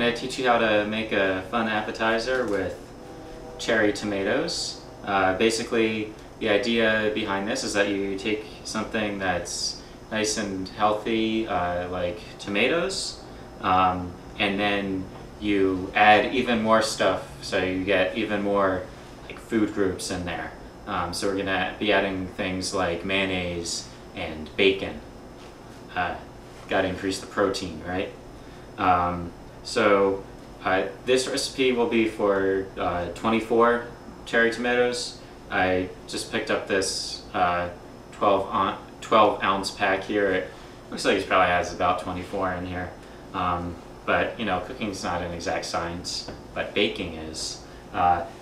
going to teach you how to make a fun appetizer with cherry tomatoes. Basically, the idea behind this is that you take something that's nice and healthy, like tomatoes, and then you add even more stuff, so you get even more like food groups in there. So we're going to be adding things like mayonnaise and bacon. Got to increase the protein, right? This recipe will be for 24 cherry tomatoes. I just picked up this 12 ounce pack here. It looks like it probably has about 24 in here. But you know, cooking's not an exact science, but baking is.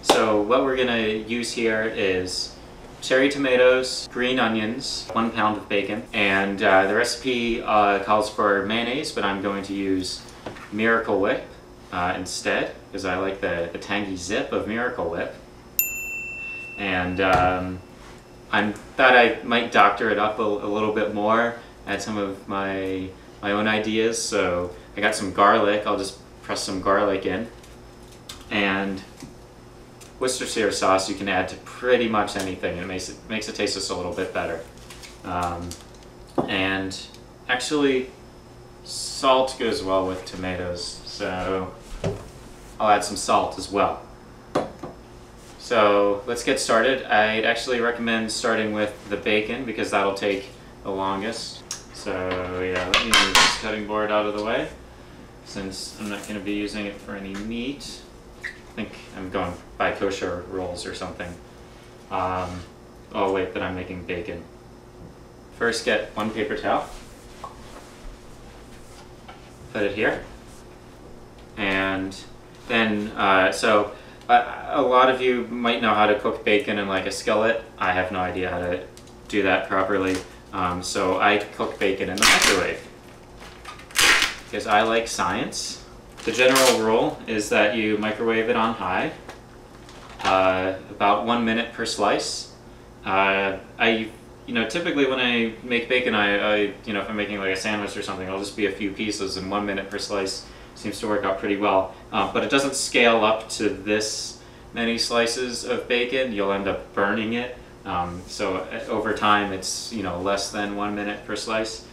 So what we're going to use here is cherry tomatoes, green onions, 1 pound of bacon, and the recipe calls for mayonnaise, but I'm going to use Miracle Whip instead, because I like the tangy zip of Miracle Whip. And I thought I might doctor it up a little bit more, add some of my own ideas. So I got some garlic. I'll just press some garlic in, and Worcestershire sauce you can add to pretty much anything. It makes it taste just a little bit better. And actually, salt goes well with tomatoes, so I'll add some salt as well. So let's get started. I'd actually recommend starting with the bacon because that'll take the longest. So yeah, let me move this cutting board out of the way since I'm not going to be using it for any meat. I think I'm going by kosher rules or something. Oh wait, but I'm making bacon. First, get one paper towel. Put it here. And then, a lot of you might know how to cook bacon in like a skillet. I have no idea how to do that properly. So I cook bacon in the microwave because I like science. The general rule is that you microwave it on high, about 1 minute per slice. Typically when I make bacon, if I'm making like a sandwich or something, it'll just be a few pieces, and 1 minute per slice seems to work out pretty well. But it doesn't scale up to this many slices of bacon. You'll end up burning it. So over time, it's less than 1 minute per slice.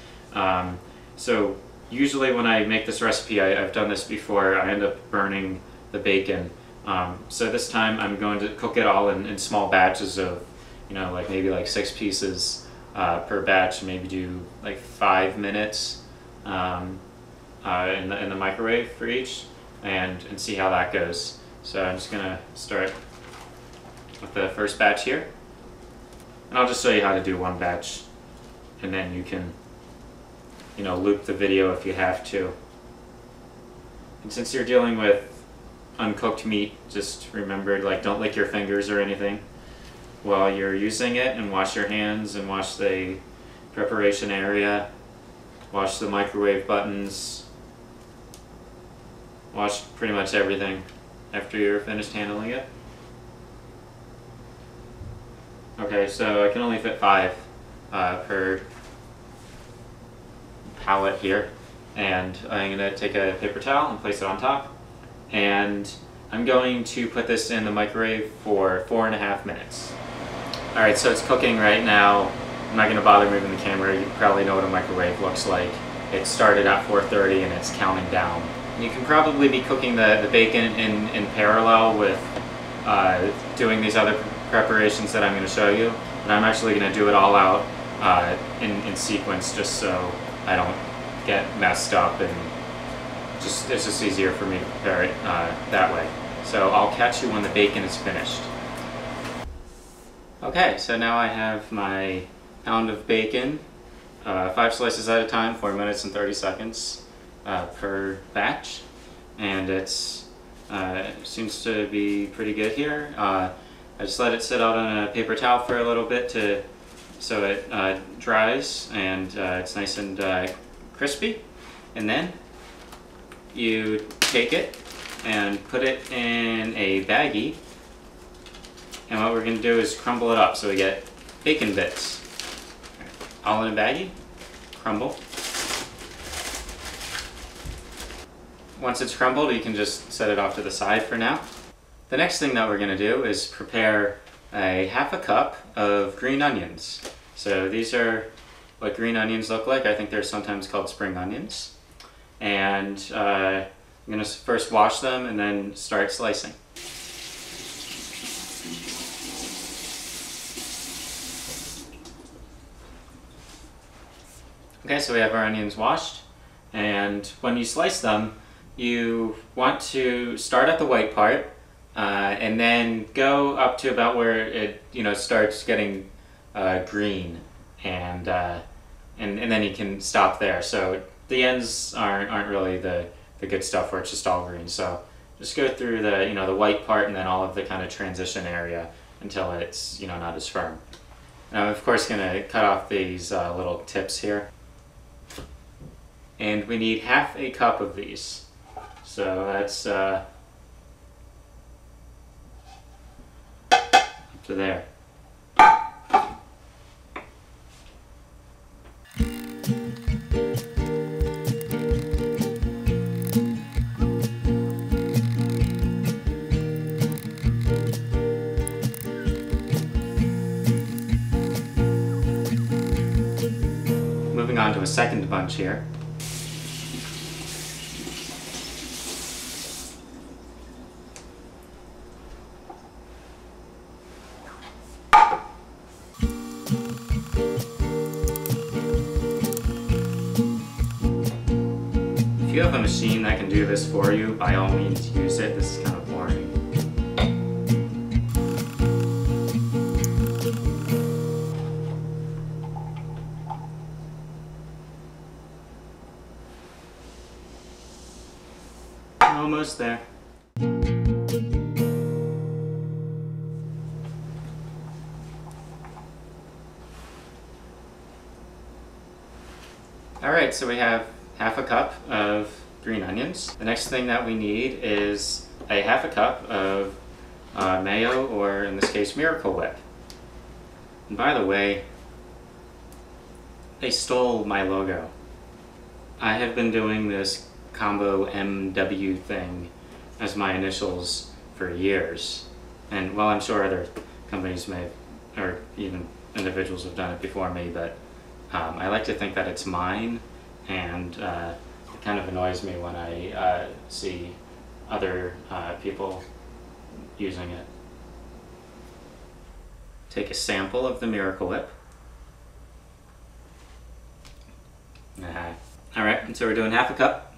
So usually when I make this recipe, I've done this before, I end up burning the bacon. So this time I'm going to cook it all in small batches of, maybe 6 pieces per batch, maybe do like 5 minutes in the microwave for each, and see how that goes. So I'm just gonna start with the first batch here, and I'll just show you how to do one batch, and then you can loop the video if you have to. And since you're dealing with uncooked meat, just remember, don't lick your fingers or anything while you're using it, and wash your hands and wash the preparation area, wash the microwave buttons, wash pretty much everything after you're finished handling it. Okay, so I can only fit 5 per pallet here, and I'm going to take a paper towel and place it on top, and I'm going to put this in the microwave for 4.5 minutes. Alright, so it's cooking right now. I'm not going to bother moving the camera. You probably know what a microwave looks like. It started at 4:30 and it's counting down. You can probably be cooking the bacon in parallel with doing these other preparations that I'm going to show you, but I'm actually going to do it all out in sequence, just so I don't get messed up, and it's just easier for me to prepare it that way. So I'll catch you when the bacon is finished. Okay, so now I have my pound of bacon, 5 slices at a time, 4 minutes and 30 seconds per batch, and it's seems to be pretty good here. I just let it sit out on a paper towel for a little bit so it dries and it's nice and crispy, and then you take it and put it in a baggie, and what we're going to do is crumble it up so we get bacon bits. All in a baggie, crumble. Once it's crumbled, you can just set it off to the side for now. The next thing that we're going to do is prepare a half a cup of green onions. So these are what green onions look like. I think they're sometimes called spring onions. And I'm going to first wash them and then start slicing. Okay, so we have our onions washed, and when you slice them, you want to start at the white part and then go up to about where it starts getting green, and then you can stop there. So the ends aren't really the good stuff where it's just all green. So just go through the white part and then all of the kind of transition area until it's not as firm. Now I'm of course going to cut off these little tips here. And we need half a cup of these. So that's up to there. Moving on to a second bunch here. If you have a machine that can do this for you, by all means use it. This is kind of boring. Almost there. Alright, so we have half a cup of green onions. The next thing that we need is a half a cup of mayo, or in this case Miracle Whip. And by the way, they stole my logo. I have been doing this combo MW thing as my initials for years, and well, I'm sure other companies may, or even individuals have done it before me, but I like to think that it's mine, and it kind of annoys me when I see other people using it. Take a sample of the Miracle Whip. Alright, and so we're doing half a cup,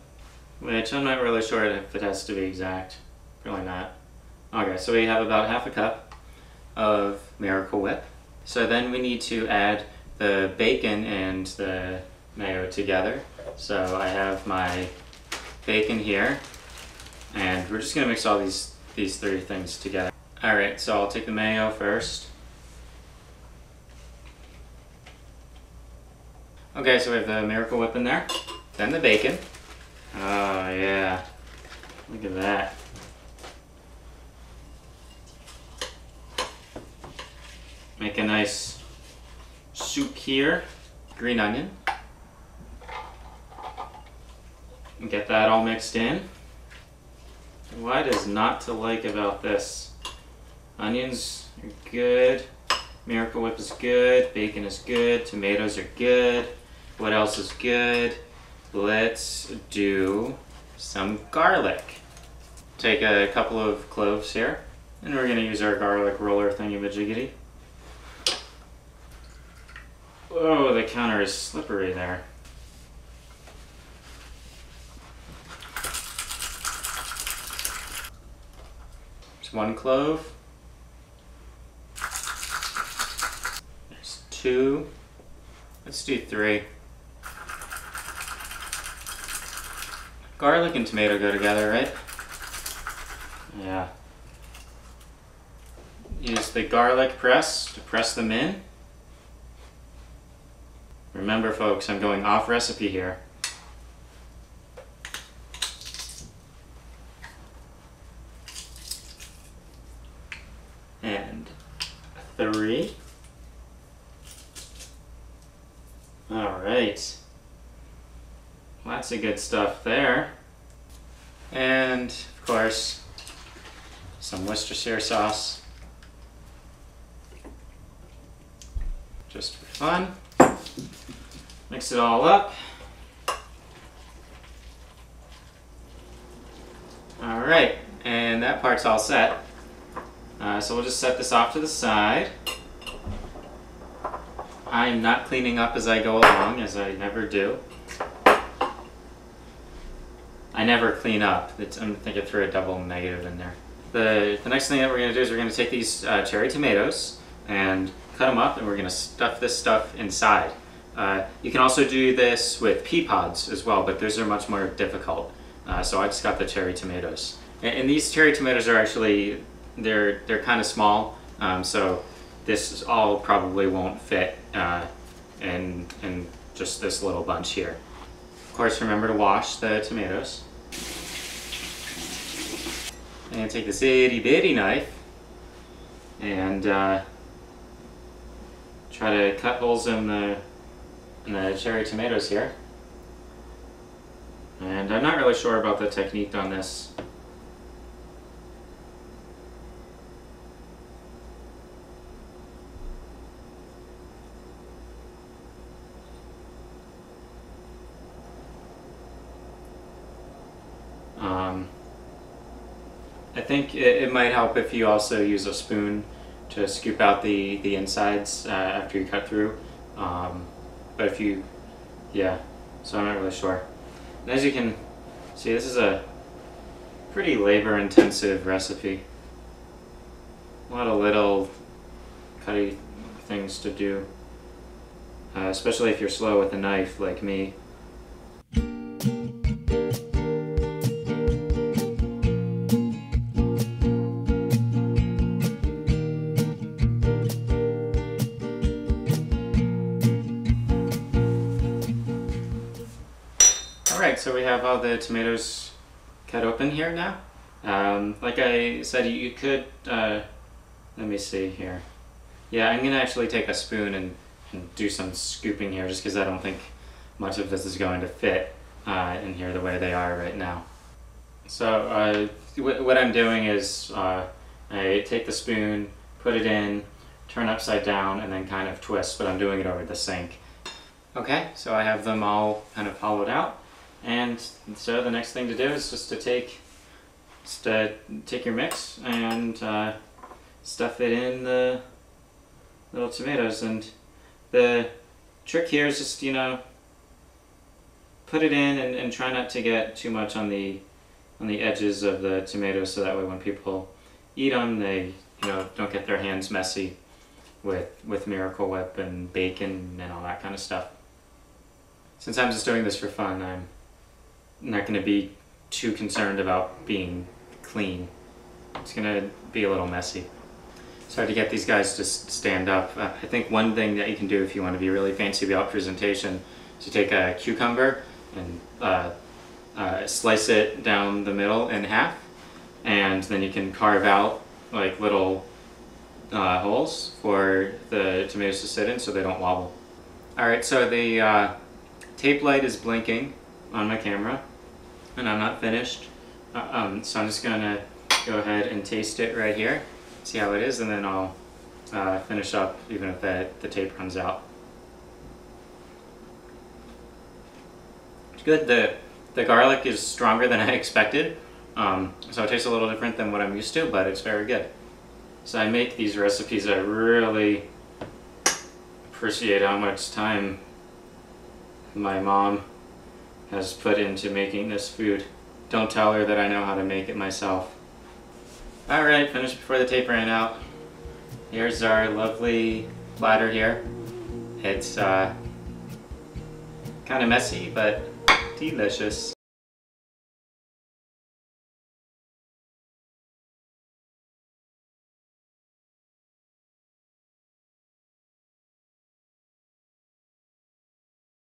which I'm not really sure if it has to be exact. Probably not. Okay, so we have about half a cup of Miracle Whip. So then we need to add the bacon and the mayo together. So I have my bacon here, and we're just going to mix all these three things together. Alright, so I'll take the mayo first. Okay, so we have the Miracle Whip in there, then the bacon. Oh yeah, look at that. Make a nice soup here. Green onion. And get that all mixed in. What is not to like about this? Onions are good. Miracle Whip is good. Bacon is good. Tomatoes are good. What else is good? Let's do some garlic. Take a couple of cloves here, and we're going to use our garlic roller thingy-majiggity. Whoa, the counter is slippery there. There's one clove. There's two. Let's do three. Garlic and tomato go together, right? Yeah. Use the garlic press to press them in. Remember folks, I'm going off recipe here. And three. Alright. Lots of good stuff there. And of course, some Worcestershire sauce. Just for fun. Mix it all up. Alright, and that part's all set. So we'll just set this off to the side. I'm not cleaning up as I go along, as I never do. I never clean up. I'm thinking I threw a double negative in there. The next thing that we're going to do is we're going to take these cherry tomatoes and cut them up, and we're going to stuff this stuff inside. You can also do this with pea pods as well, but those are much more difficult. So I just got the cherry tomatoes. And these cherry tomatoes are actually, they're kind of small, so this all probably won't fit in just this little bunch here. Of course, remember to wash the tomatoes. And take this itty bitty knife and try to cut holes in the cherry tomatoes here. And I'm not really sure about the technique on this. I think it might help if you also use a spoon to scoop out the insides after you cut through. But if you, yeah, so I'm not really sure. And as you can see, this is a pretty labor-intensive recipe. A lot of little cutty things to do, especially if you're slow with a knife like me. Alright, so we have all the tomatoes cut open here now. Like I said, you could, let me see here. Yeah, I'm going to actually take a spoon and do some scooping here, just because I don't think much of this is going to fit in here the way they are right now. So what I'm doing is I take the spoon, put it in, turn upside down, and then kind of twist, but I'm doing it over the sink. Okay, so I have them all kind of hollowed out. And so the next thing to do is just to take your mix and stuff it in the little tomatoes. And the trick here is just, you know, put it in and try not to get too much on the edges of the tomatoes, so that way when people eat them, they, you know, don't get their hands messy with Miracle Whip and bacon and all that kind of stuff. Since I'm just doing this for fun, I'm not going to be too concerned about being clean. It's going to be a little messy. It's hard to get these guys to stand up. I think one thing that you can do if you want to be really fancy about presentation is to take a cucumber and slice it down the middle in half, and then you can carve out like little holes for the tomatoes to sit in so they don't wobble. Alright, so the tape light is blinking on my camera, and I'm not finished, so I'm just gonna go ahead and taste it right here, see how it is, and then I'll finish up even if the tape runs out. It's good. The garlic is stronger than I expected, so it tastes a little different than what I'm used to, but it's very good. So I make these recipes, I really appreciate how much time my mom has put into making this food. Don't tell her that I know how to make it myself. Alright, finished before the tape ran out. Here's our lovely platter here. It's kind of messy, but delicious.